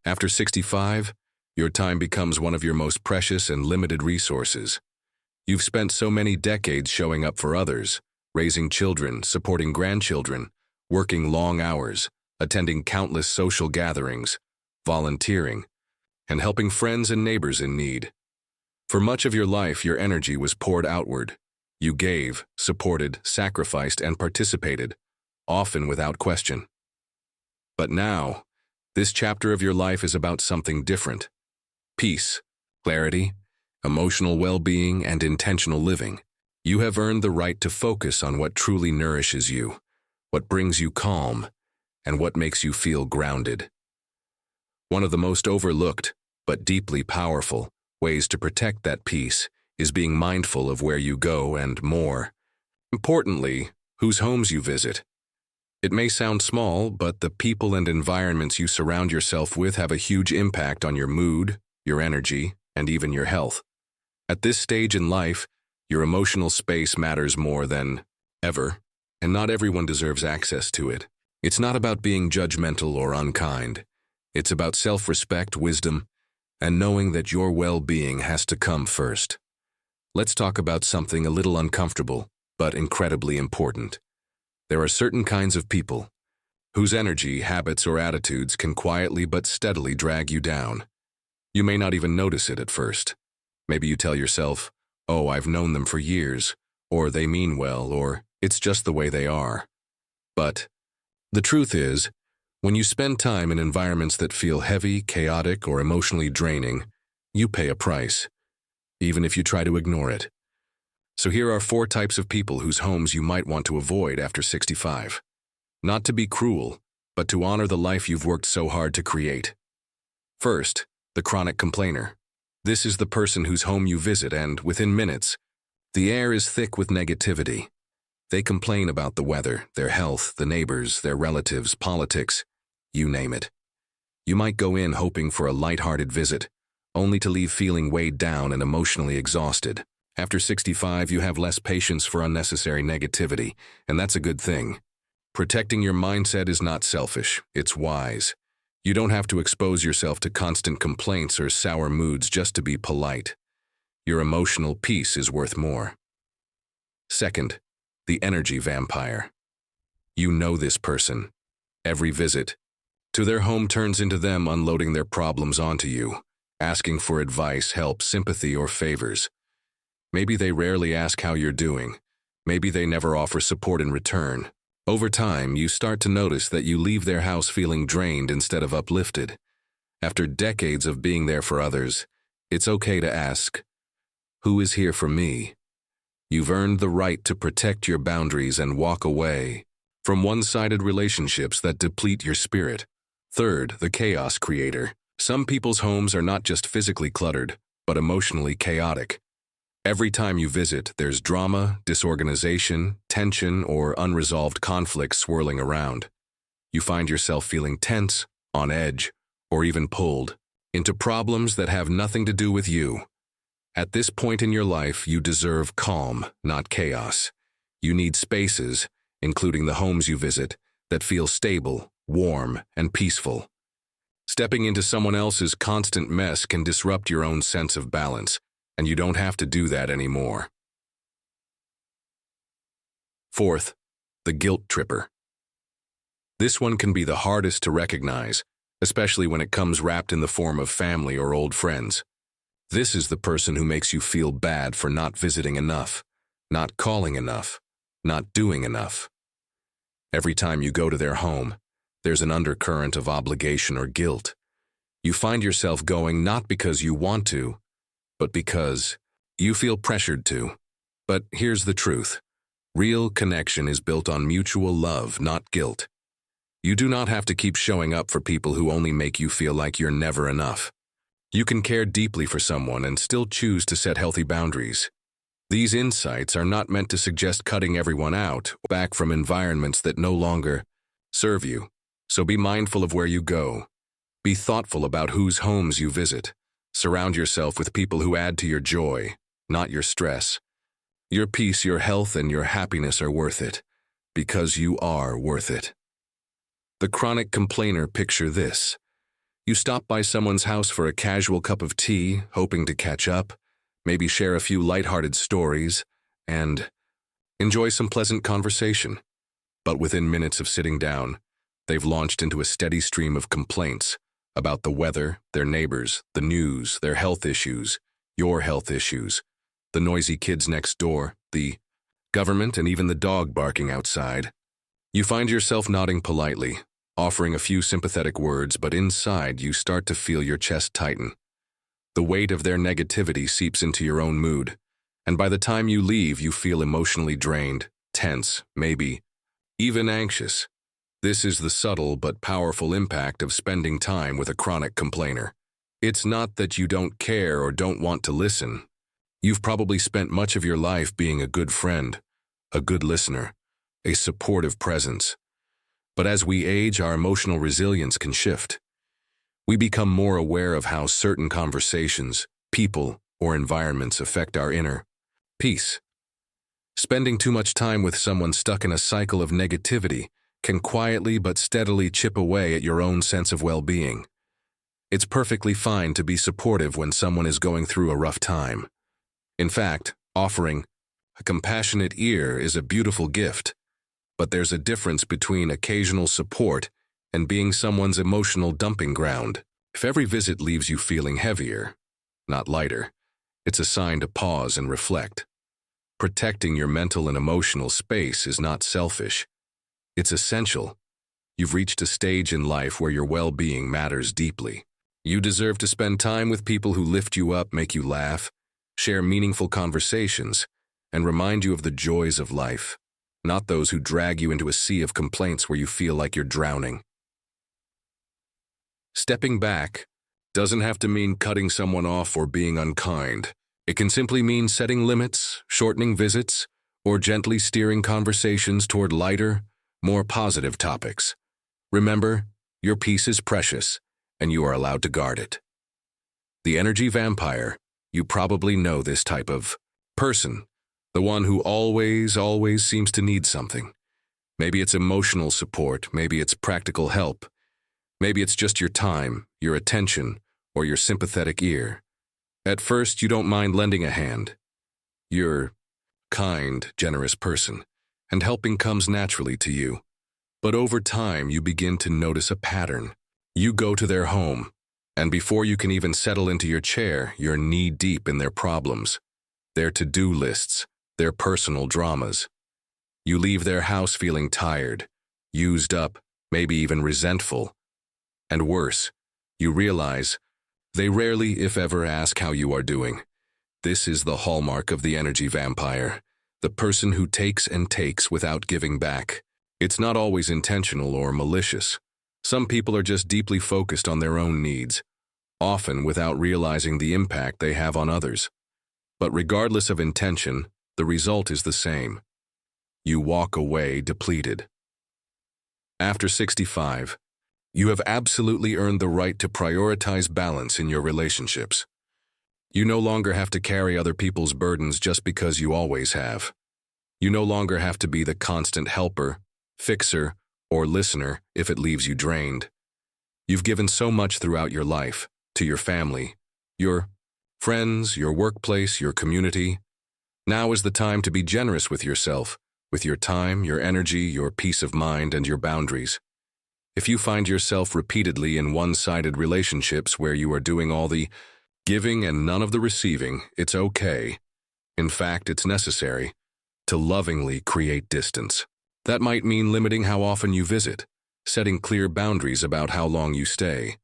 After 65, your time becomes one of your most precious and limited resources. You've spent so many decades showing up for others, raising children, supporting grandchildren, working long hours, attending countless social gatherings, volunteering, and helping friends and neighbors in need. For much of your life, your energy was poured outward. You gave, supported, sacrificed, and participated, often without question. But now, this chapter of your life is about something different. Peace, clarity, emotional well-being, and intentional living. You have earned the right to focus on what truly nourishes you, what brings you calm, and what makes you feel grounded. One of the most overlooked, but deeply powerful, ways to protect that peace is being mindful of where you go and, more importantly, whose homes you visit. It may sound small, but the people and environments you surround yourself with have a huge impact on your mood, your energy, and even your health. At this stage in life, your emotional space matters more than ever, and not everyone deserves access to it. It's not about being judgmental or unkind. It's about self-respect, wisdom, and knowing that your well-being has to come first. Let's talk about something a little uncomfortable, but incredibly important. There are certain kinds of people whose energy, habits, or attitudes can quietly but steadily drag you down. You may not even notice it at first. Maybe you tell yourself, "Oh, I've known them for years," or "they mean well," or "it's just the way they are." But the truth is, when you spend time in environments that feel heavy, chaotic, or emotionally draining, you pay a price, even if you try to ignore it. So here are 4 types of people whose homes you might want to avoid after 65. Not to be cruel, but to honor the life you've worked so hard to create. First, the chronic complainer. This is the person whose home you visit and, within minutes, the air is thick with negativity. They complain about the weather, their health, the neighbors, their relatives, politics, you name it. You might go in hoping for a light-hearted visit, only to leave feeling weighed down and emotionally exhausted. After 65, you have less patience for unnecessary negativity, and that's a good thing. Protecting your mindset is not selfish, it's wise. You don't have to expose yourself to constant complaints or sour moods just to be polite. Your emotional peace is worth more. Second, the energy vampire. You know this person. Every visit to their home turns into them unloading their problems onto you, asking for advice, help, sympathy, or favors. Maybe they rarely ask how you're doing. Maybe they never offer support in return. Over time, you start to notice that you leave their house feeling drained instead of uplifted. After decades of being there for others, it's okay to ask, "Who is here for me?" You've earned the right to protect your boundaries and walk away from one-sided relationships that deplete your spirit. Third, the chaos creator. Some people's homes are not just physically cluttered, but emotionally chaotic. Every time you visit, there's drama, disorganization, tension, or unresolved conflict swirling around. You find yourself feeling tense, on edge, or even pulled into problems that have nothing to do with you. At this point in your life, you deserve calm, not chaos. You need spaces, including the homes you visit, that feel stable, warm, and peaceful. Stepping into someone else's constant mess can disrupt your own sense of balance, and you don't have to do that anymore. Fourth, the guilt tripper. This one can be the hardest to recognize, especially when it comes wrapped in the form of family or old friends. This is the person who makes you feel bad for not visiting enough, not calling enough, not doing enough. Every time you go to their home, there's an undercurrent of obligation or guilt. You find yourself going not because you want to, but because you feel pressured to. But here's the truth. Real connection is built on mutual love, not guilt. You do not have to keep showing up for people who only make you feel like you're never enough. You can care deeply for someone and still choose to set healthy boundaries. These insights are not meant to suggest cutting everyone out or back from environments that no longer serve you. So be mindful of where you go. Be thoughtful about whose homes you visit. Surround yourself with people who add to your joy, not your stress. Your peace, your health, and your happiness are worth it, because you are worth it. The chronic complainer, picture this. You stop by someone's house for a casual cup of tea, hoping to catch up, maybe share a few lighthearted stories, and enjoy some pleasant conversation. But within minutes of sitting down, they've launched into a steady stream of complaints about the weather, their neighbors, the news, their health issues, your health issues, the noisy kids next door, the government, and even the dog barking outside. You find yourself nodding politely, offering a few sympathetic words, but inside you start to feel your chest tighten. The weight of their negativity seeps into your own mood, and by the time you leave, you feel emotionally drained, tense, maybe even anxious. This is the subtle but powerful impact of spending time with a chronic complainer. It's not that you don't care or don't want to listen. You've probably spent much of your life being a good friend, a good listener, a supportive presence. But as we age, our emotional resilience can shift. We become more aware of how certain conversations, people, or environments affect our inner peace. Spending too much time with someone stuck in a cycle of negativity can quietly but steadily chip away at your own sense of well-being. It's perfectly fine to be supportive when someone is going through a rough time. In fact, offering a compassionate ear is a beautiful gift, but there's a difference between occasional support and being someone's emotional dumping ground. If every visit leaves you feeling heavier, not lighter, it's a sign to pause and reflect. Protecting your mental and emotional space is not selfish. It's essential. You've reached a stage in life where your well-being matters deeply. You deserve to spend time with people who lift you up, make you laugh, share meaningful conversations, and remind you of the joys of life, not those who drag you into a sea of complaints where you feel like you're drowning. Stepping back doesn't have to mean cutting someone off or being unkind. It can simply mean setting limits, shortening visits, or gently steering conversations toward lighter, more positive topics. Remember, your peace is precious, and you are allowed to guard it. The energy vampire, you probably know this type of person, the one who always seems to need something. Maybe it's emotional support, maybe it's practical help, maybe it's just your time, your attention, or your sympathetic ear. At first, you don't mind lending a hand. You're a kind, generous person, and helping comes naturally to you. But over time, you begin to notice a pattern. You go to their home, and before you can even settle into your chair, you're knee-deep in their problems, their to-do lists, their personal dramas. You leave their house feeling tired, used up, maybe even resentful. And worse, you realize they rarely, if ever, ask how you are doing. This is the hallmark of the energy vampire, the person who takes and takes without giving back. It's not always intentional or malicious. Some people are just deeply focused on their own needs, often without realizing the impact they have on others. But regardless of intention, the result is the same. You walk away depleted. After 65, you have absolutely earned the right to prioritize balance in your relationships. You no longer have to carry other people's burdens just because you always have. You no longer have to be the constant helper, fixer, or listener if it leaves you drained. You've given so much throughout your life, to your family, your friends, your workplace, your community. Now is the time to be generous with yourself, with your time, your energy, your peace of mind, and your boundaries. If you find yourself repeatedly in one-sided relationships where you are doing all the giving and none of the receiving, it's okay. In fact, it's necessary to lovingly create distance. That might mean limiting how often you visit, setting clear boundaries about how long you stay,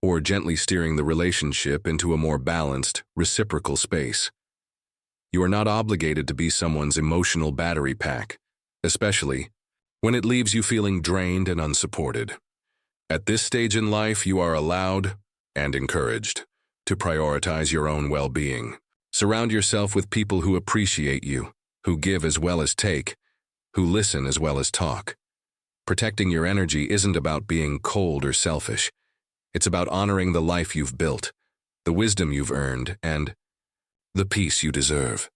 or gently steering the relationship into a more balanced, reciprocal space. You are not obligated to be someone's emotional battery pack, especially when it leaves you feeling drained and unsupported. At this stage in life, you are allowed and encouraged to prioritize your own well-being. Surround yourself with people who appreciate you, who give as well as take, who listen as well as talk. Protecting your energy isn't about being cold or selfish. It's about honoring the life you've built, the wisdom you've earned, and the peace you deserve.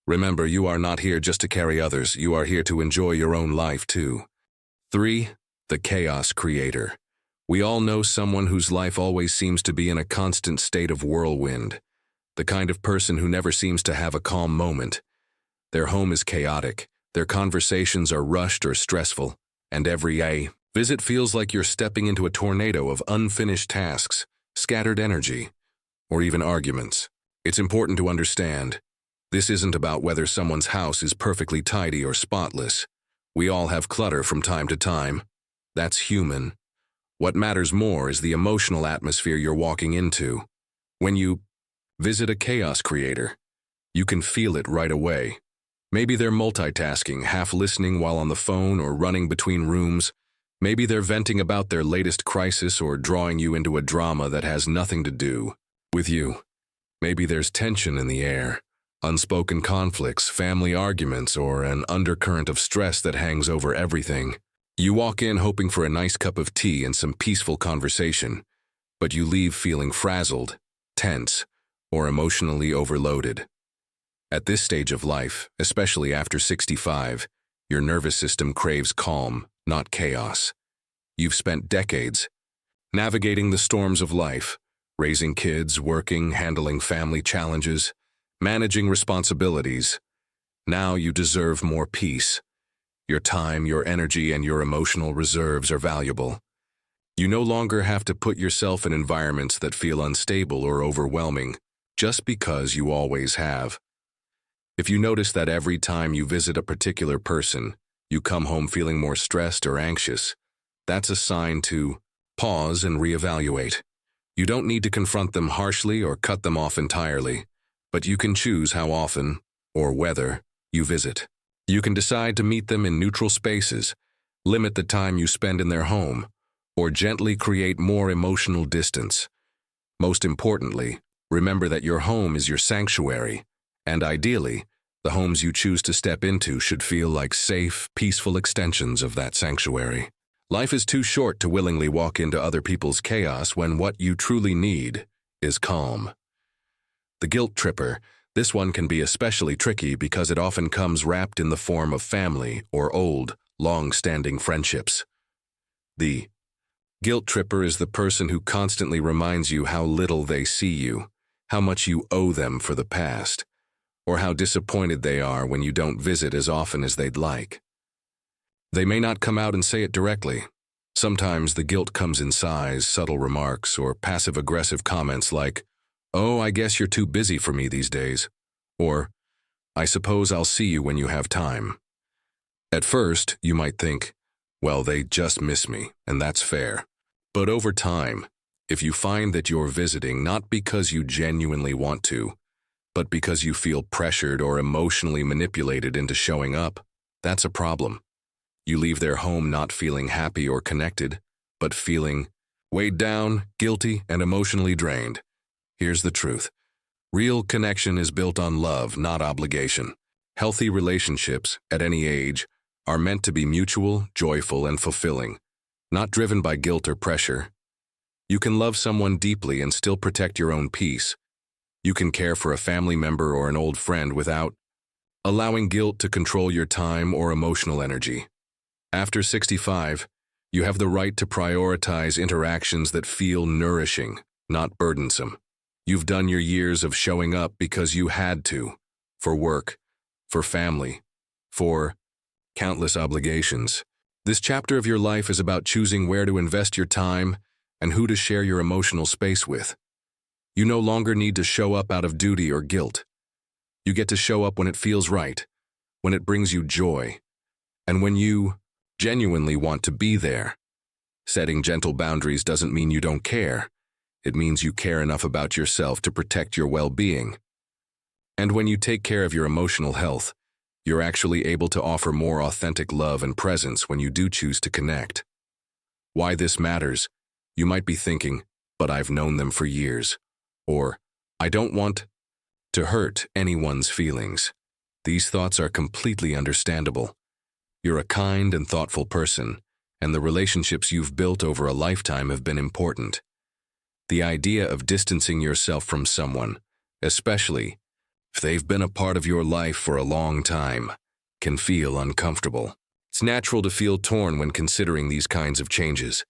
Remember, you are not here just to carry others. You are here to enjoy your own life, too. 3. The chaos creator. We all know someone whose life always seems to be in a constant state of whirlwind, the kind of person who never seems to have a calm moment. Their home is chaotic, their conversations are rushed or stressful, and every visit feels like you're stepping into a tornado of unfinished tasks, scattered energy, or even arguments. It's important to understand, this isn't about whether someone's house is perfectly tidy or spotless. We all have clutter from time to time. That's human. What matters more is the emotional atmosphere you're walking into. When you visit a chaos creator, you can feel it right away. Maybe they're multitasking, half listening while on the phone or running between rooms. Maybe they're venting about their latest crisis or drawing you into a drama that has nothing to do with you. Maybe there's tension in the air, unspoken conflicts, family arguments, or an undercurrent of stress that hangs over everything. You walk in hoping for a nice cup of tea and some peaceful conversation, but you leave feeling frazzled, tense, or emotionally overloaded. At this stage of life, especially after 65, your nervous system craves calm, not chaos. You've spent decades navigating the storms of life, raising kids, working, handling family challenges, managing responsibilities. Now you deserve more peace. Your time, your energy, and your emotional reserves are valuable. You no longer have to put yourself in environments that feel unstable or overwhelming, just because you always have. If you notice that every time you visit a particular person, you come home feeling more stressed or anxious, that's a sign to pause and reevaluate. You don't need to confront them harshly or cut them off entirely, but you can choose how often, or whether, you visit. You can decide to meet them in neutral spaces, limit the time you spend in their home, or gently create more emotional distance. Most importantly, remember that your home is your sanctuary, and ideally, the homes you choose to step into should feel like safe, peaceful extensions of that sanctuary. Life is too short to willingly walk into other people's chaos when what you truly need is calm. The guilt tripper. This one can be especially tricky because it often comes wrapped in the form of family or old, long-standing friendships. The guilt tripper is the person who constantly reminds you how little they see you, how much you owe them for the past, or how disappointed they are when you don't visit as often as they'd like. They may not come out and say it directly. Sometimes the guilt comes in sighs, subtle remarks, or passive-aggressive comments like, "Oh, I guess you're too busy for me these days," or, "I suppose I'll see you when you have time." At first, you might think, well, they just miss me, and that's fair. But over time, if you find that you're visiting not because you genuinely want to, but because you feel pressured or emotionally manipulated into showing up, that's a problem. You leave their home not feeling happy or connected, but feeling weighed down, guilty, and emotionally drained. Here's the truth. Real connection is built on love, not obligation. Healthy relationships, at any age, are meant to be mutual, joyful, and fulfilling, not driven by guilt or pressure. You can love someone deeply and still protect your own peace. You can care for a family member or an old friend without allowing guilt to control your time or emotional energy. After 65, you have the right to prioritize interactions that feel nourishing, not burdensome. You've done your years of showing up because you had to, for work, for family, for countless obligations. This chapter of your life is about choosing where to invest your time and who to share your emotional space with. You no longer need to show up out of duty or guilt. You get to show up when it feels right, when it brings you joy, and when you genuinely want to be there. Setting gentle boundaries doesn't mean you don't care. It means you care enough about yourself to protect your well-being. And when you take care of your emotional health, you're actually able to offer more authentic love and presence when you do choose to connect. Why this matters? You might be thinking, but I've known them for years. Or, I don't want to hurt anyone's feelings. These thoughts are completely understandable. You're a kind and thoughtful person, and the relationships you've built over a lifetime have been important. The idea of distancing yourself from someone, especially if they've been a part of your life for a long time, can feel uncomfortable. It's natural to feel torn when considering these kinds of changes.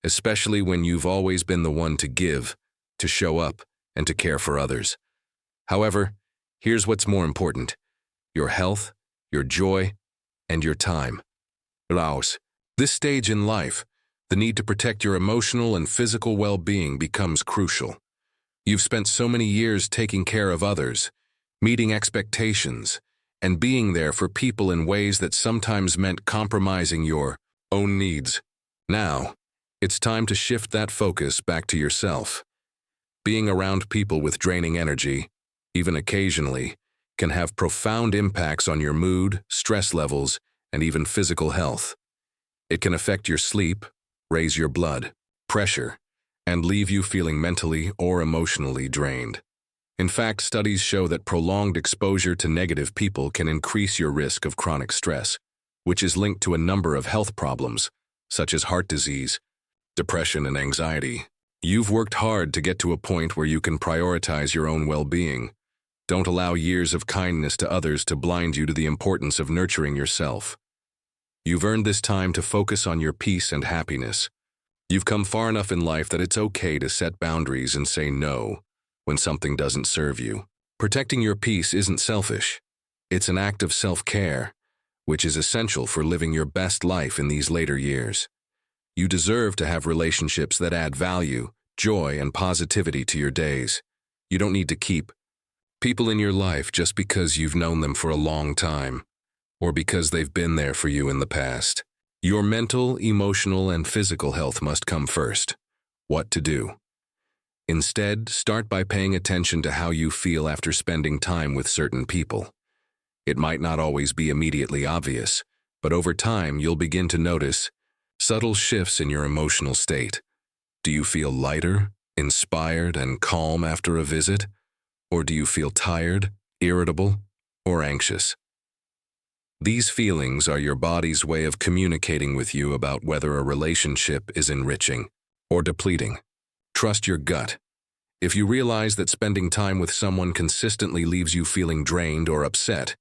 especially when you've always been the one to give, to show up, and to care for others. However, here's what's more important: your health, your joy, and your time. Laos. This stage in life, the need to protect your emotional and physical well-being becomes crucial. You've spent so many years taking care of others, meeting expectations, and being there for people in ways that sometimes meant compromising your own needs. Now, it's time to shift that focus back to yourself. Being around people with draining energy, even occasionally, can have profound impacts on your mood, stress levels, and even physical health. It can affect your sleep, raise your blood pressure, and leave you feeling mentally or emotionally drained. In fact, studies show that prolonged exposure to negative people can increase your risk of chronic stress, which is linked to a number of health problems, such as heart disease, depression, and anxiety. You've worked hard to get to a point where you can prioritize your own well-being. Don't allow years of kindness to others to blind you to the importance of nurturing yourself. You've earned this time to focus on your peace and happiness. You've come far enough in life that it's okay to set boundaries and say no when something doesn't serve you. Protecting your peace isn't selfish. It's an act of self-care, which is essential for living your best life in these later years. You deserve to have relationships that add value, joy, and positivity to your days. You don't need to keep people in your life just because you've known them for a long time, or because they've been there for you in the past. Your mental, emotional, and physical health must come first. What to do? Instead, start by paying attention to how you feel after spending time with certain people. It might not always be immediately obvious, but over time you'll begin to notice subtle shifts in your emotional state. Do you feel lighter, inspired, and calm after a visit? Or do you feel tired, irritable, or anxious? These feelings are your body's way of communicating with you about whether a relationship is enriching or depleting. Trust your gut. If you realize that spending time with someone consistently leaves you feeling drained or upset,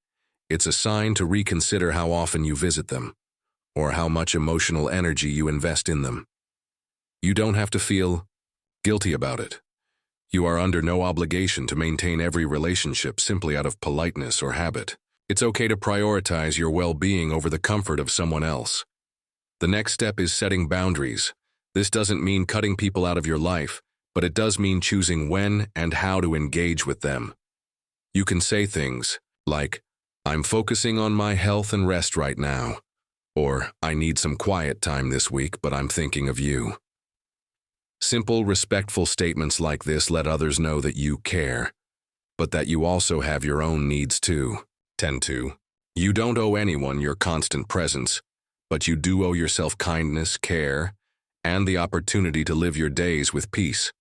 it's a sign to reconsider how often you visit them, or how much emotional energy you invest in them. You don't have to feel guilty about it. You are under no obligation to maintain every relationship simply out of politeness or habit. It's okay to prioritize your well-being over the comfort of someone else. The next step is setting boundaries. This doesn't mean cutting people out of your life, but it does mean choosing when and how to engage with them. You can say things like, "I'm focusing on my health and rest right now," or "I need some quiet time this week, but I'm thinking of you." Simple, respectful statements like this let others know that you care, but that you also have your own needs too. Tend to. You don't owe anyone your constant presence, but you do owe yourself kindness, care, and the opportunity to live your days with peace.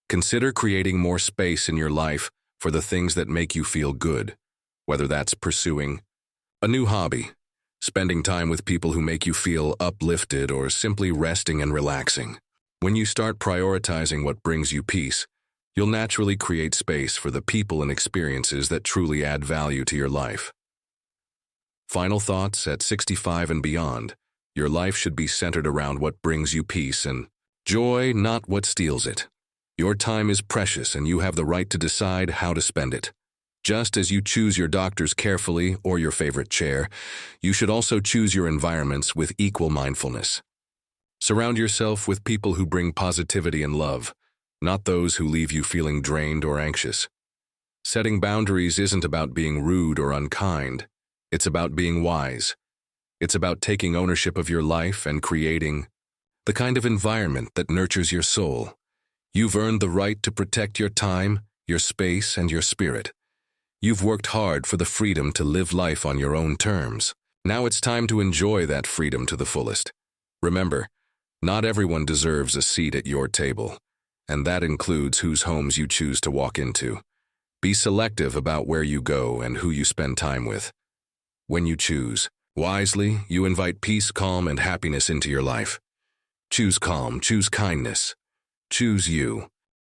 Consider creating more space in your life for the things that make you feel good, whether that's pursuing a new hobby, spending time with people who make you feel uplifted, or simply resting and relaxing. When you start prioritizing what brings you peace, you'll naturally create space for the people and experiences that truly add value to your life. Final thoughts: at 65 and beyond, your life should be centered around what brings you peace and joy, not what steals it. Your time is precious, and you have the right to decide how to spend it. Just as you choose your doctors carefully or your favorite chair, you should also choose your environments with equal mindfulness. Surround yourself with people who bring positivity and love, not those who leave you feeling drained or anxious. Setting boundaries isn't about being rude or unkind. It's about being wise. It's about taking ownership of your life and creating the kind of environment that nurtures your soul. You've earned the right to protect your time, your space, and your spirit. You've worked hard for the freedom to live life on your own terms. Now it's time to enjoy that freedom to the fullest. Remember, not everyone deserves a seat at your table, and that includes whose homes you choose to walk into. Be selective about where you go and who you spend time with. When you choose wisely, you invite peace, calm, and happiness into your life. Choose calm, choose kindness, choose you.